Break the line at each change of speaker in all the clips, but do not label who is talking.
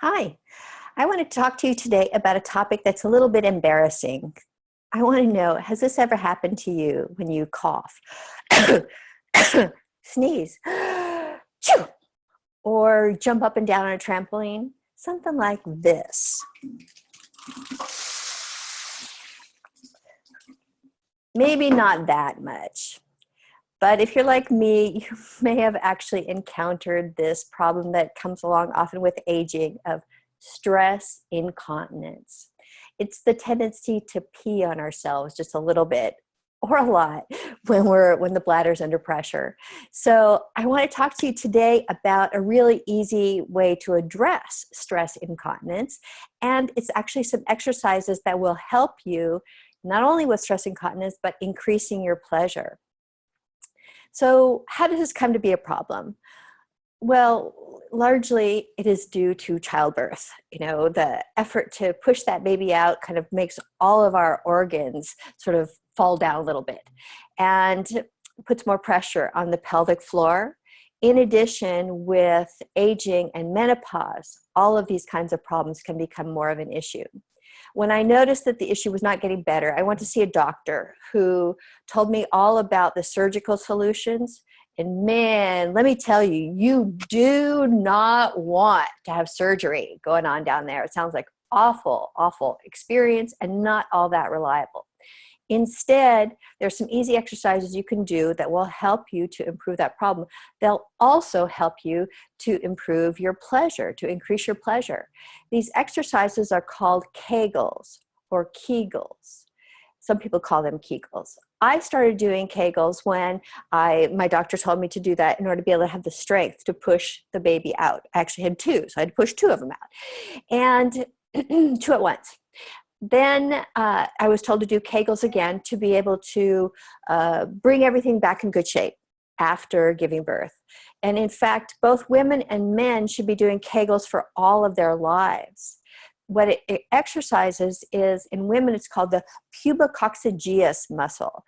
Hi, I want to talk to you today about a topic that's a little bit embarrassing. I want to know, has this ever happened to you when you cough, sneeze, Achoo! Or jump up and down on a trampoline? Something like this. Maybe not that much. But if you're like me, you may have actually encountered this problem that comes along often with aging of stress incontinence. It's the tendency to pee on ourselves just a little bit or a lot when the bladder's under pressure. So I want to talk to you today about a really easy way to address stress incontinence. And it's actually some exercises that will help you not only with stress incontinence, but increasing your pleasure. So how does this come to be a problem? Well, largely it is due to childbirth. You know, the effort to push that baby out kind of makes all of our organs sort of fall down a little bit and puts more pressure on the pelvic floor. In addition, with aging and menopause, all of these kinds of problems can become more of an issue. When I noticed that the issue was not getting better, I went to see a doctor who told me all about the surgical solutions. And man, let me tell you, you do not want to have surgery going on down there. It sounds like awful, awful experience and not all that reliable. Instead, there's some easy exercises you can do that will help you to improve that problem. They'll also help you to improve your pleasure, to increase your pleasure. These exercises are called kegels or kegels. Some people call them kegels. I started doing kegels when my doctor told me to do that in order to be able to have the strength to push the baby out. I actually had two, so I had to push two of them out, and two at once. Then I was told to do kegels again to be able to bring everything back in good shape after giving birth. And in fact, both women and men should be doing kegels for all of their lives. What it exercises is, in women, it's called the pubococcygeus muscle.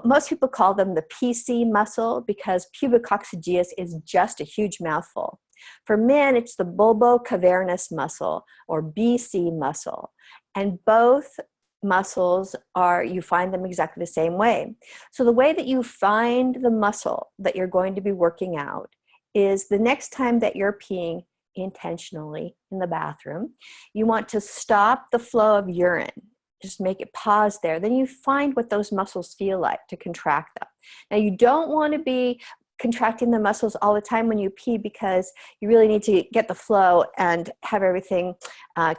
Most people call them the PC muscle because pubococcygeus is just a huge mouthful. For men, it's the bulbocavernous muscle or BC muscle. And both muscles you find them exactly the same way. So the way that you find the muscle that you're going to be working out is the next time that you're peeing intentionally in the bathroom, you want to stop the flow of urine. Just make it pause there. Then you find what those muscles feel like to contract them. Now you don't want to be contracting the muscles all the time when you pee because you really need to get the flow and have everything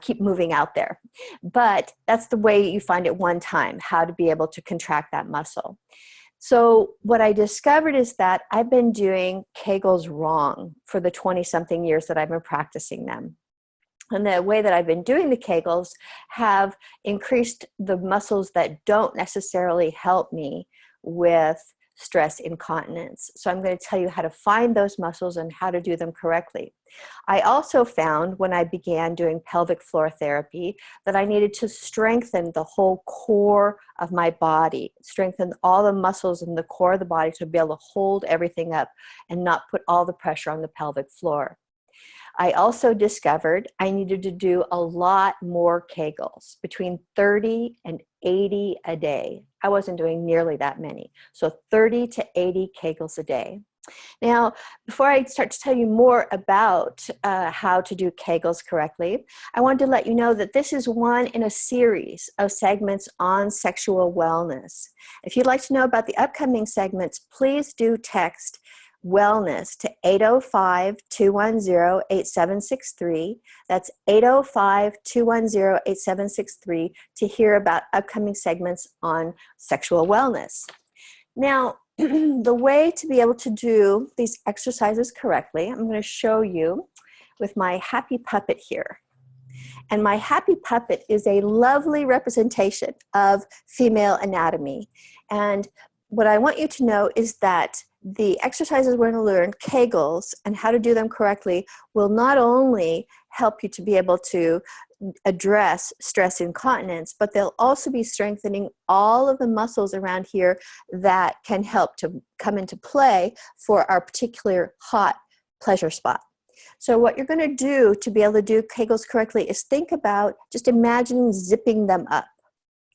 keep moving out there. But that's the way you find it one time, how to be able to contract that muscle. So what I discovered is that I've been doing kegels wrong for the 20-something years that I've been practicing them. And the way that I've been doing the kegels have increased the muscles that don't necessarily help me with stress incontinence. So I'm going to tell you how to find those muscles and how to do them correctly. I also found when I began doing pelvic floor therapy that I needed to strengthen the whole core of my body, strengthen all the muscles in the core of the body to be able to hold everything up and not put all the pressure on the pelvic floor. I also discovered I needed to do a lot more kegels, between 30 and 80 a day. I wasn't doing nearly that many. So 30 to 80 kegels a day. Now, before I start to tell you more about how to do kegels correctly, I wanted to let you know that this is one in a series of segments on sexual wellness. If you'd like to know about the upcoming segments, please do text wellness to 805-210-8763. That's 805-210-8763 to hear about upcoming segments on sexual wellness. Now, the way to be able to do these exercises correctly, I'm going to show you with my happy puppet here. And my happy puppet is a lovely representation of female anatomy. And what I want you to know is that the exercises we're going to learn, kegels, and how to do them correctly will not only help you to be able to address stress incontinence, but they'll also be strengthening all of the muscles around here that can help to come into play for our particular hot pleasure spot. So what you're going to do to be able to do Kegels correctly is think about, just imagine zipping them up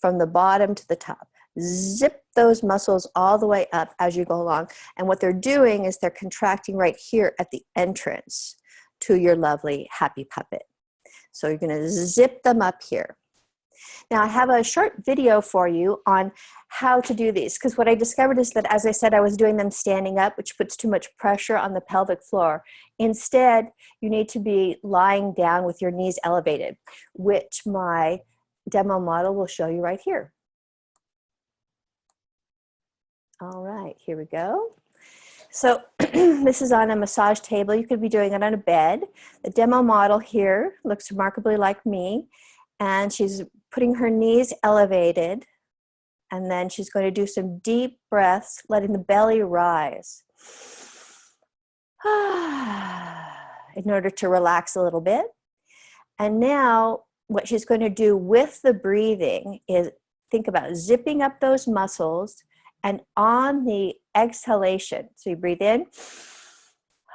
from the bottom to the top. Zip those muscles all the way up as you go along. And what they're doing is they're contracting right here at the entrance to your lovely happy puppet. So you're going to zip them up here. Now I have a short video for you on how to do these, because what I discovered is that, as I said, I was doing them standing up, which puts too much pressure on the pelvic floor. Instead, you need to be lying down with your knees elevated, which my demo model will show you right here. All right, here we go. So this is on a massage table. You could be doing it on a bed. The demo model here looks remarkably like me, and she's putting her knees elevated, and then she's going to do some deep breaths, letting the belly rise in order to relax a little bit. And now what she's going to do with the breathing is think about zipping up those muscles, and on the exhalation, so you breathe in,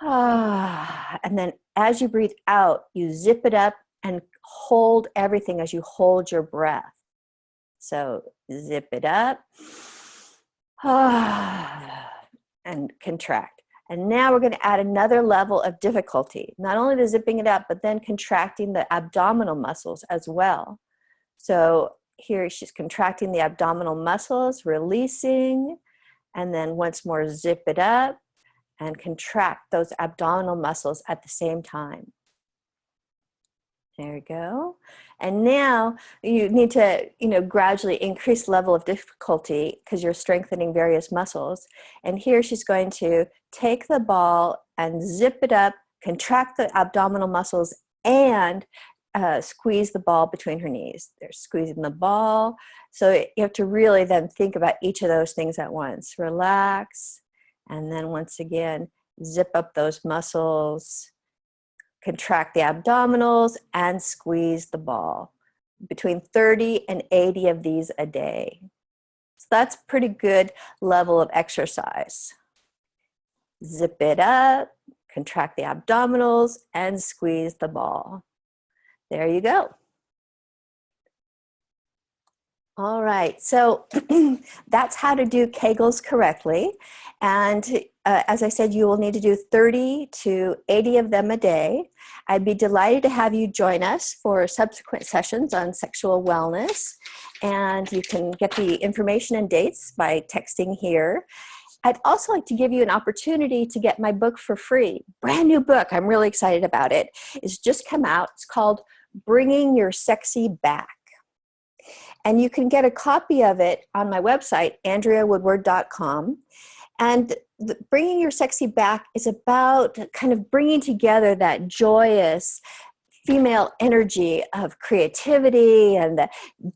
and then as you breathe out, you zip it up and hold everything as you hold your breath. So zip it up and contract. And now we're going to add another level of difficulty, not only the zipping it up, but then contracting the abdominal muscles as well. So here she's contracting the abdominal muscles, releasing, and then once more zip it up and contract those abdominal muscles at the same time. There you go. And now you need to, gradually increase the level of difficulty because you're strengthening various muscles. And here she's going to take the ball and zip it up, contract the abdominal muscles, and squeeze the ball between her knees. They're squeezing the ball. So you have to really then think about each of those things at once. Relax. And then once again, zip up those muscles, contract the abdominals, and squeeze the ball. Between 30 and 80 of these a day. So that's a pretty good level of exercise. Zip it up, contract the abdominals, and squeeze the ball. There you go. All right, so that's how to do Kegels correctly. And as I said, you will need to do 30 to 80 of them a day. I'd be delighted to have you join us for subsequent sessions on sexual wellness. And you can get the information and dates by texting here. I'd also like to give you an opportunity to get my book for free. Brand new book. I'm really excited about it. It's just come out. It's called Bringing Your Sexy Back. And you can get a copy of it on my website, AndreaWoodward.com. And Bringing Your Sexy Back is about kind of bringing together that joyous female energy of creativity and the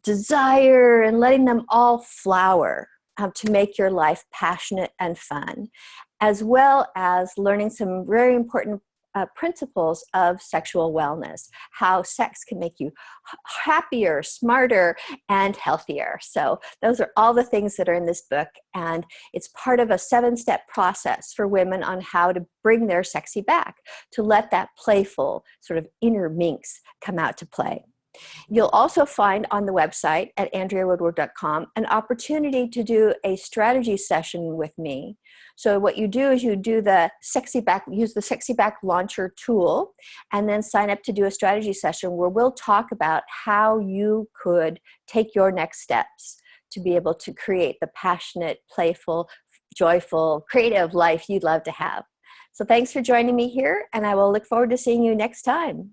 desire and letting them all flower to make your life passionate and fun, as well as learning some very important principles of sexual wellness, how sex can make you happier, smarter, and healthier. So those are all the things that are in this book, and it's part of a 7-step process for women on how to bring their sexy back, to let that playful sort of inner minx come out to play. You'll also find on the website at AndreaWoodward.com an opportunity to do a strategy session with me. So what you do is you do the Sexy Back, use the Sexy Back Launcher tool, and then sign up to do a strategy session where we'll talk about how you could take your next steps to be able to create the passionate, playful, joyful, creative life you'd love to have. So thanks for joining me here, and I will look forward to seeing you next time.